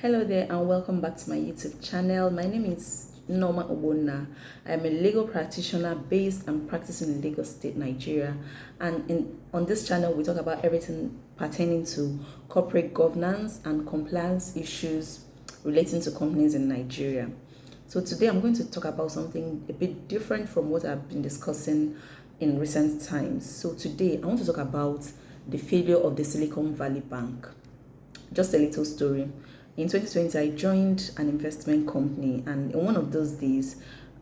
Hello there and welcome back to my YouTube channel. My name is Norma Obonna. I am a legal practitioner based and practicing in Lagos State, Nigeria. And on this channel, we talk about everything pertaining to corporate governance and compliance issues relating to companies in Nigeria. So today I'm going to talk about something a bit different from what I've been discussing in recent times. So today I want to talk about the failure of the Silicon Valley Bank. Just a little story. In 2020, I joined an investment company, and in one of those days,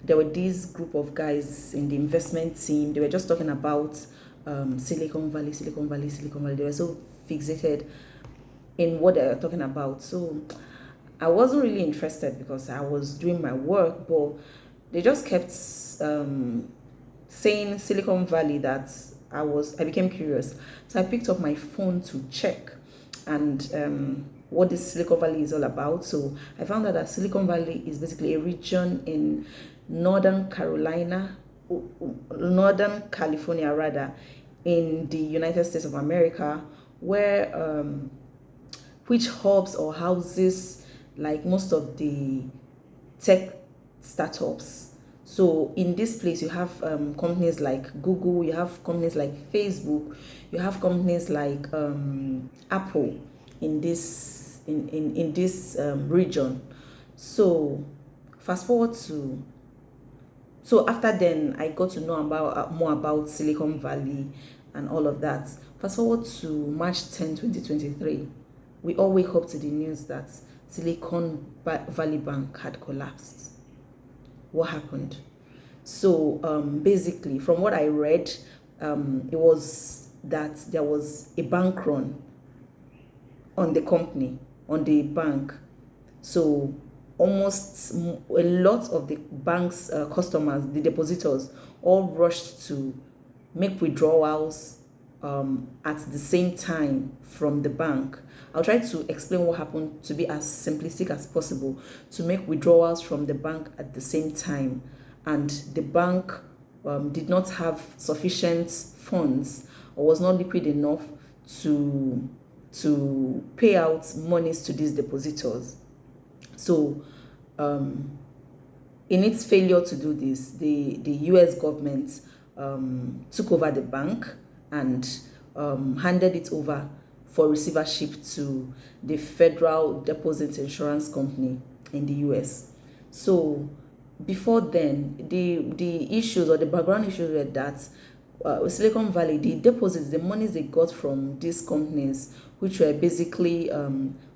there were this group of guys in the investment team. They were just talking about Silicon Valley, Silicon Valley, Silicon Valley. They were so fixated in what they were talking about. So I wasn't really interested because I was doing my work, but they just kept saying Silicon Valley that I became curious. So I picked up my phone to check and what this Silicon Valley is all about. So I found out that Silicon Valley is basically a region in Northern California rather, in the United States of America, where which hubs or houses like most of the tech startups. So in this place, you have companies like Google, you have companies like Facebook, you have companies like Apple in this region. So fast forward to after then I got to know about more about Silicon Valley and all of that. Fast forward to March 10, 2023, we all wake up to the news that Silicon Valley Bank had collapsed. What happened? So basically, from what I read, it was that there was a bank run on the company, on the bank. So almost a lot of the bank's customers, the depositors, all rushed to make withdrawals at the same time from the bank. I'll try to explain what happened to be as simplistic as possible, to make withdrawals from the bank at the same time. And the bank did not have sufficient funds or was not liquid enough to pay out monies to these depositors. So in its failure to do this, the US government took over the bank and handed it over for receivership to the Federal Deposit Insurance Company in the US. So before then, the issues or the background issues were that Silicon Valley, the deposits, the monies they got from these companies, which were basically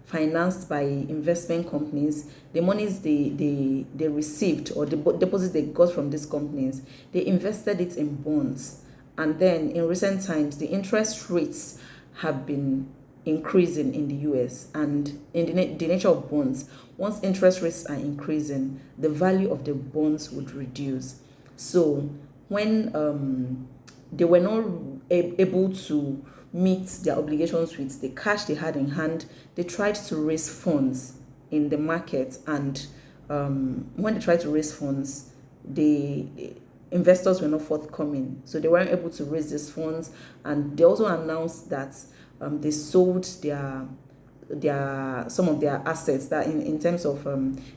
financed by investment companies, the monies they received or the deposits they got from these companies, they invested it in bonds. And then in recent times, the interest rates have been increasing in the US, and in the nature of bonds, once interest rates are increasing, the value of the bonds would reduce. So when they were not able to meet their obligations with the cash they had in hand, they tried to raise funds in the market, and when they tried to raise funds, the investors were not forthcoming, so they weren't able to raise these funds. And they also announced that they sold their some of their assets, that in terms of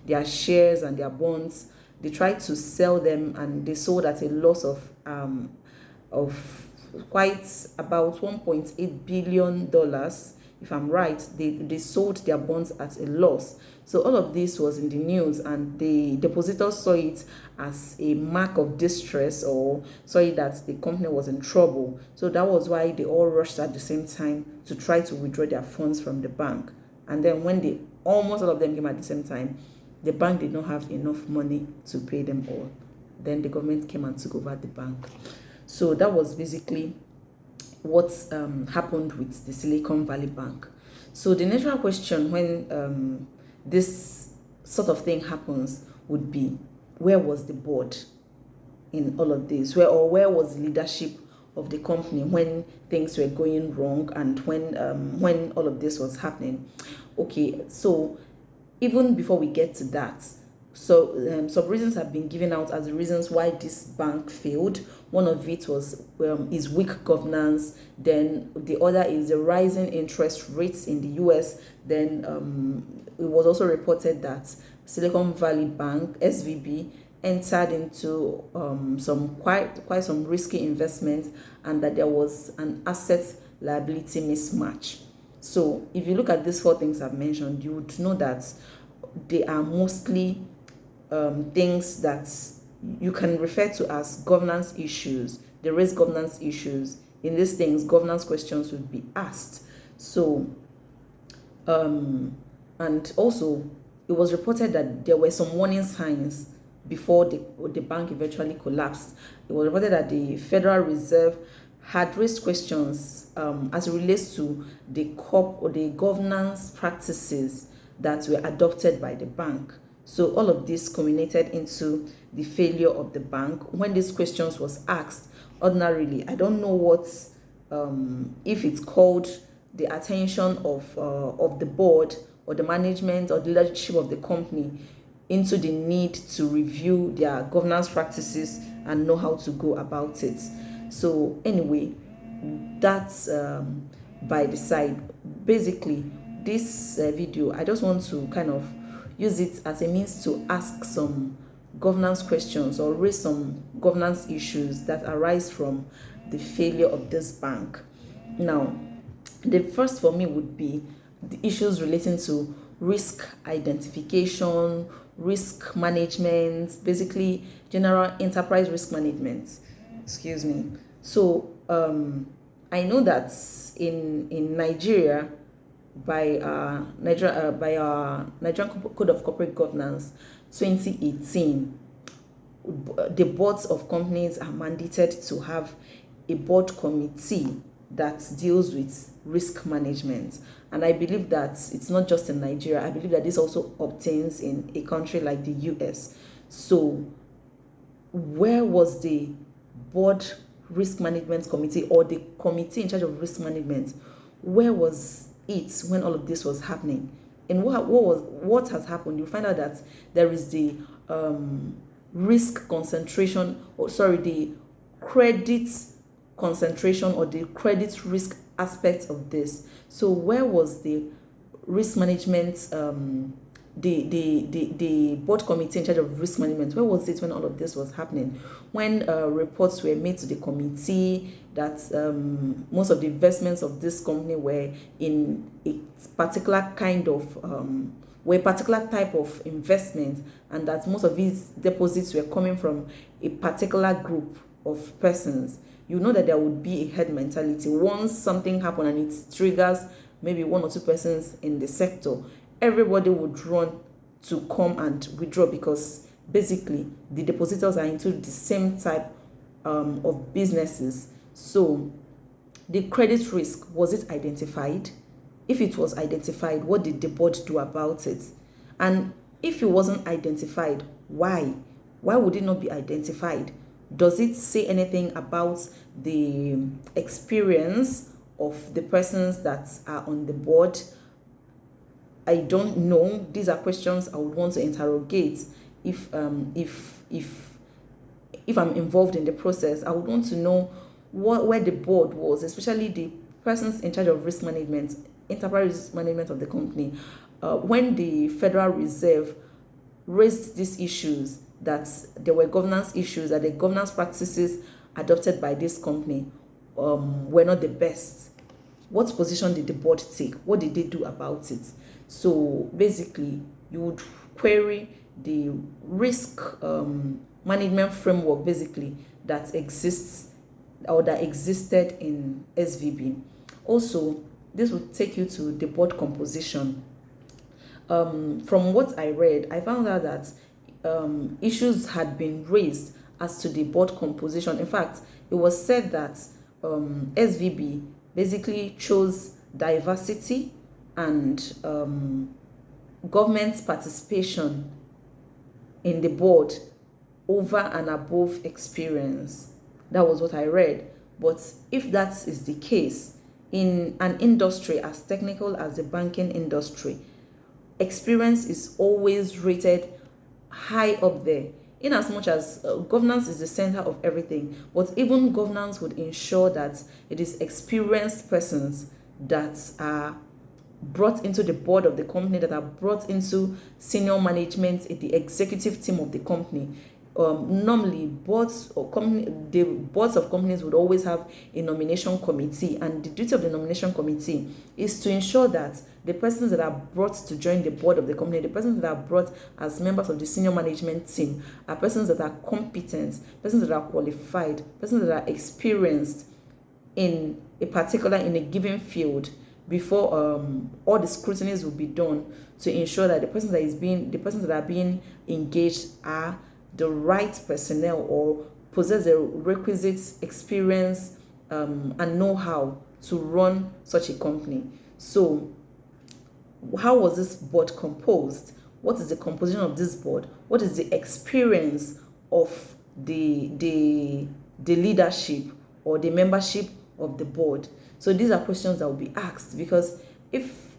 their shares and their bonds. They tried to sell them and they sold at a loss of quite about $1.8 billion. If I'm right, they sold their bonds at a loss. So all of this was in the news, and the depositors saw it as a mark of distress, or saw it that the company was in trouble. So that was why they all rushed at the same time to try to withdraw their funds from the bank. And then when they almost all of them came at the same time, the bank did not have enough money to pay them all. Then the government came and took over the bank. So that was basically what happened with the Silicon Valley Bank. So the natural question when this sort of thing happens would be, where was the board in all of this? Where was the leadership of the company when things were going wrong and when all of this was happening? Okay, so even before we get to that, So some reasons have been given out as the reasons why this bank failed. One of it was is weak governance. Then the other is the rising interest rates in the U.S. Then it was also reported that Silicon Valley Bank (SVB) entered into some quite some risky investments, and that there was an asset liability mismatch. So if you look at these four things I've mentioned, you would know that they are mostly things that you can refer to as governance issues. They raise governance issues. In these things, governance questions would be asked. So, and also, it was reported that there were some warning signs before the bank eventually collapsed. It was reported that the Federal Reserve had raised questions as it relates to the corp or the governance practices that were adopted by the bank. So all of this culminated into the failure of the bank. When these questions was asked, ordinarily, I don't know what if it's called the attention of the board or the management or the leadership of the company into the need to review their governance practices and know how to go about it. So anyway, that's by the side. Basically, this video, I just want to kind of use it as a means to ask some governance questions or raise some governance issues that arise from the failure of this bank. Now, the first for me would be the issues relating to risk identification, risk management, basically general enterprise risk management. Excuse me. So I know that in Nigeria, by our Nigerian Code of Corporate Governance 2018, the boards of companies are mandated to have a board committee that deals with risk management. And I believe that it's not just in Nigeria. I believe that this also obtains in a country like the US. So where was the board risk management committee or the committee in charge of risk management? Where was it when all of this was happening? And what has happened? You find out that there is the risk concentration, or sorry, the credit concentration or the credit risk aspect of this. So where was the risk management, the board committee in charge of risk management? Where was it when all of this was happening? When reports were made to the committee that most of the investments of this company were in a particular kind of were a particular type of investment, and that most of these deposits were coming from a particular group of persons, you know that there would be a herd mentality. Once something happened and it triggers maybe one or two persons in the sector, everybody would run to come and withdraw, because basically the depositors are into the same type of businesses. So the credit risk, was it identified? If it was identified, what did the board do about it? And if it wasn't identified, why? Why would it not be identified? Does it say anything about the experience of the persons that are on the board? I don't know. These are questions I would want to interrogate if I'm involved in the process. I would want to know where the board was, especially the persons in charge of risk management, enterprise risk management of the company, when the Federal Reserve raised these issues, that there were governance issues, that the governance practices adopted by this company were not the best. What position did the board take? What did they do about it? So basically, you would query the risk management framework basically that exists or that existed in SVB. Also, this would take you to the board composition. From what I read, I found out that issues had been raised as to the board composition. In fact, it was said that SVB basically chose diversity and government participation in the board over and above experience. That was what I read. But if that is the case, in an industry as technical as the banking industry, experience is always rated high up there, in as much as governance is the center of everything, but even governance would ensure that it is experienced persons that are brought into the board of the company, that are brought into senior management in the executive team of the company. Normally the boards of companies would always have a nomination committee, and the duty of the nomination committee is to ensure that the persons that are brought to join the board of the company, the persons that are brought as members of the senior management team, are persons that are competent, persons that are qualified, persons that are experienced in a given field, before all the scrutinies will be done to ensure that the persons that are being engaged are the right personnel or possess the requisite experience and know-how to run such a company. So how was this board composed? What is the composition of this board? What is the experience of the leadership or the membership of the board? So these are questions that will be asked, because if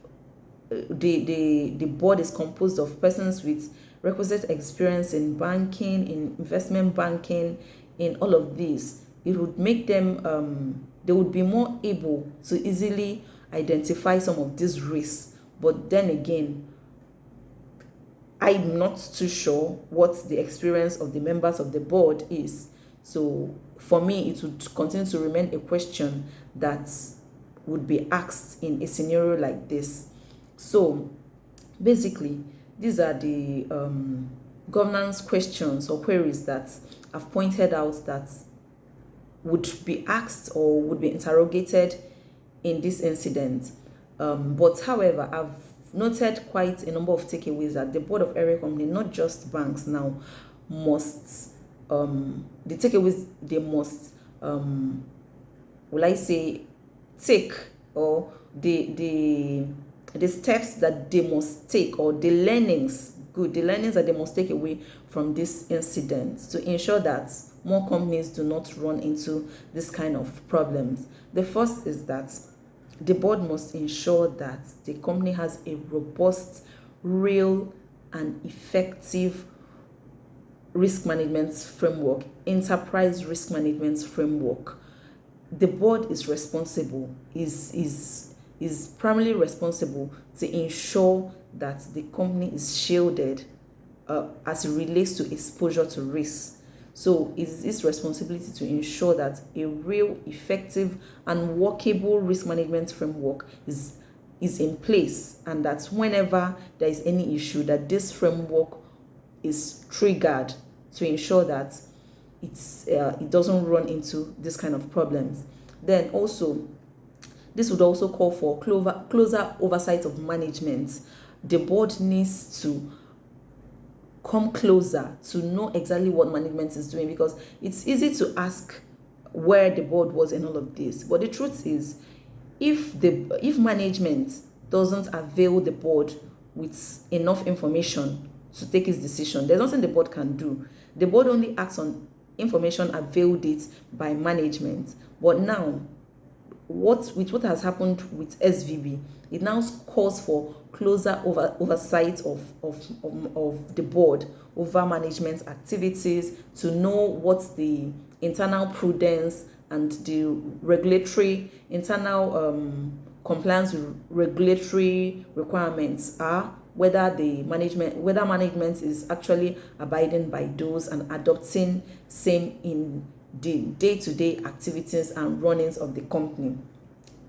the board is composed of persons with requisite experience in banking, in investment banking, in all of these, it would make them they would be more able to easily identify some of these risks. But then again, I'm not too sure what the experience of the members of the board is. So for me, it would continue to remain a question that would be asked in a scenario like this. So basically, these are the governance questions or queries that I've pointed out that would be asked or would be interrogated in this incident. But however, I've noted quite a number of takeaways that the board of every company, not just banks now, must the takeaways they must will I say take, or the steps that they must take, or the learnings that they must take away from this incident to ensure that more companies do not run into this kind of problems. The first is that the board must ensure that the company has a robust, real, and effective risk management framework, enterprise risk management framework. The board is responsible, is primarily responsible to ensure that the company is shielded as it relates to exposure to risk. So it is its responsibility to ensure that a real, effective, and workable risk management framework is in place, and that whenever there is any issue, that this framework is triggered to ensure that it doesn't run into this kind of problems. Then also, this would also call for closer oversight of management. The board needs to come closer to know exactly what management is doing, because it's easy to ask where the board was in all of this. But the truth is, if management doesn't avail the board with enough information to take its decision, there's nothing the board can do. The board only acts on information availed it by management. But now, what has happened with SVB, it now calls for closer oversight of the board over management activities, to know what the internal prudence and the regulatory internal compliance with regulatory requirements are, whether management is actually abiding by those and adopting same in the day-to-day activities and runnings of the company.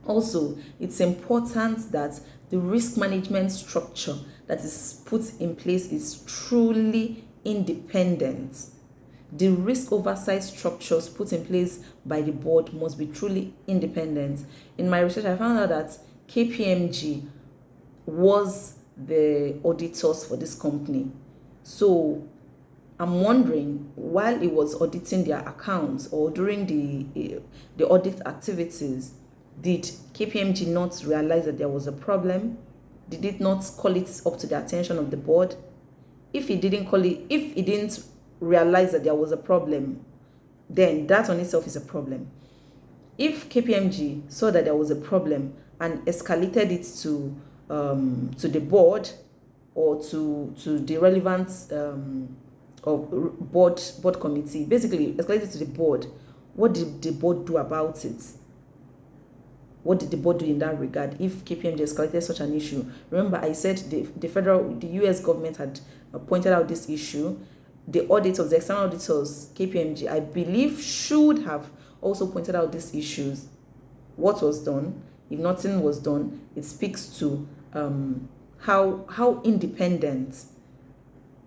Also, it's important that the risk management structure that is put in place is truly independent. The risk oversight structures put in place by the board must be truly independent. In my research, I found out that KPMG was the auditors for this company. So I'm wondering, while it was auditing their accounts or during the audit activities, did KPMG not realize that there was a problem? Did it not call it up to the attention of the board? If it didn't realize that there was a problem, then that on itself is a problem. If KPMG saw that there was a problem and escalated it to the board, or to the relevant of board committee, basically escalated to the board. What did the board do about it? What did the board do in that regard if KPMG escalated such an issue? Remember, I said the US government had pointed out this issue. The auditors, the external auditors, KPMG, I believe, should have also pointed out these issues. What was done? If nothing was done, it speaks to how independent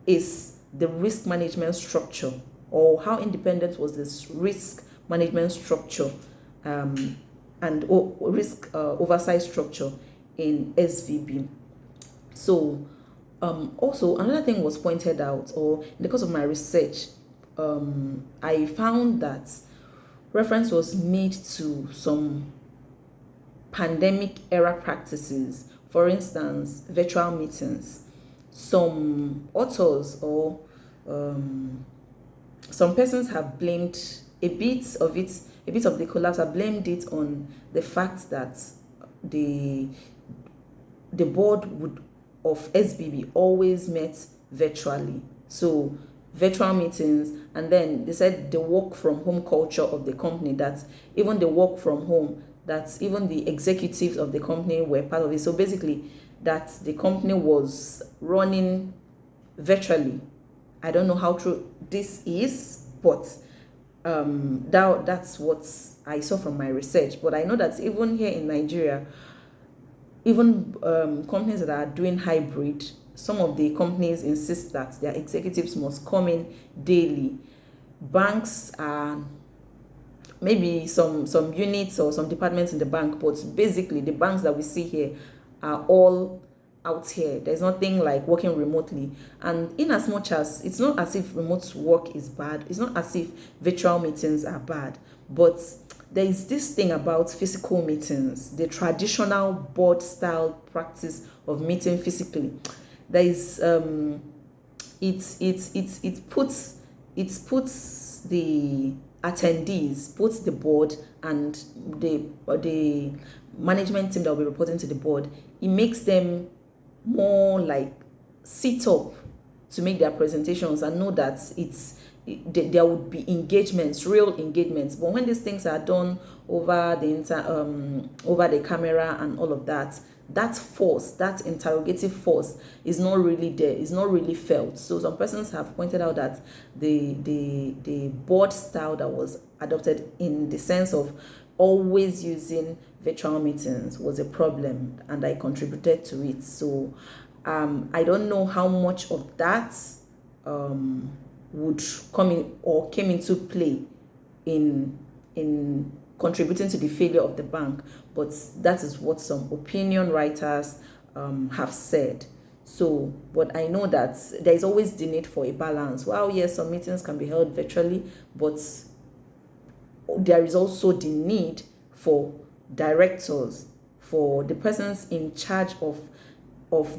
is the risk management structure, or how independent was this risk management structure and risk oversight structure in SVB. So also another thing was pointed out, or in the course of my research, I found that reference was made to some pandemic era practices. For instance, virtual meetings. Some authors or some persons have blamed a bit of the collapse, have blamed it on the fact that the board of SBB always met virtually. So virtual meetings, and then they said the work from home culture of the company, that even the work from home, that even the executives of the company were part of it. So basically, that the company was running virtually. I don't know how true this is, but that's what I saw from my research. But I know that even here in Nigeria, even companies that are doing hybrid, some of the companies insist that their executives must come in daily. Banks are maybe some units or some departments in the bank, but basically the banks that we see here are all out here. There's nothing like working remotely. And in as much as it's not as if remote work is bad, it's not as if virtual meetings are bad, but there is this thing about physical meetings, the traditional board style practice of meeting physically. There is it puts the attendees, puts the board and the management team that will be reporting to the board, it makes them more like sit up to make their presentations and know that there would be engagements, real engagements. But when these things are done over the camera and all of that, that force, that interrogative force is not really there, is not really felt. So some persons have pointed out that the board style that was adopted in the sense of always using virtual meetings was a problem, and I contributed to it. So I don't know how much of that would come in or came into play in contributing to the failure of the bank, but that is what some opinion writers have said. So, but I know that there is always the need for a balance. Well, yes, some meetings can be held virtually, but there is also the need for directors, for the persons in charge of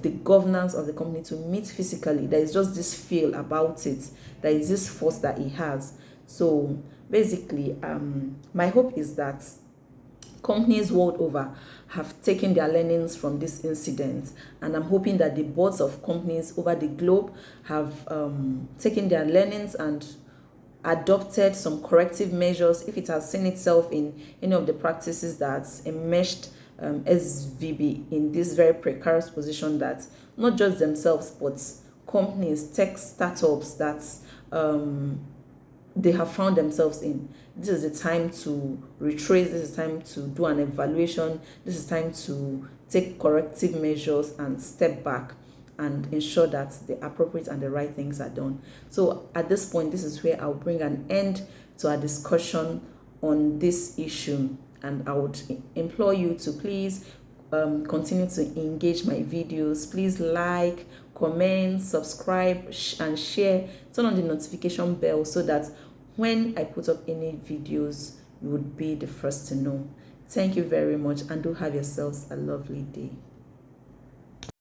the governance of the company to meet physically. There is just this feel about it. There is this force that it has. So basically, my hope is that companies world over have taken their learnings from this incident, and I'm hoping that the boards of companies over the globe have taken their learnings and adopted some corrective measures if it has seen itself in any of the practices that's enmeshed SVB in this very precarious position that not just themselves but companies, tech startups that they have found themselves in. This is the time to retrace, this is time to do an evaluation, this is time to take corrective measures and step back and ensure that the appropriate and the right things are done. So at this point, this is where I'll bring an end to our discussion on this issue, and I would implore you to please continue to engage my videos. Please like, comment, subscribe, and share. Turn on the notification bell so that when I put up any videos, you would be the first to know. Thank you very much, and do have yourselves a lovely day.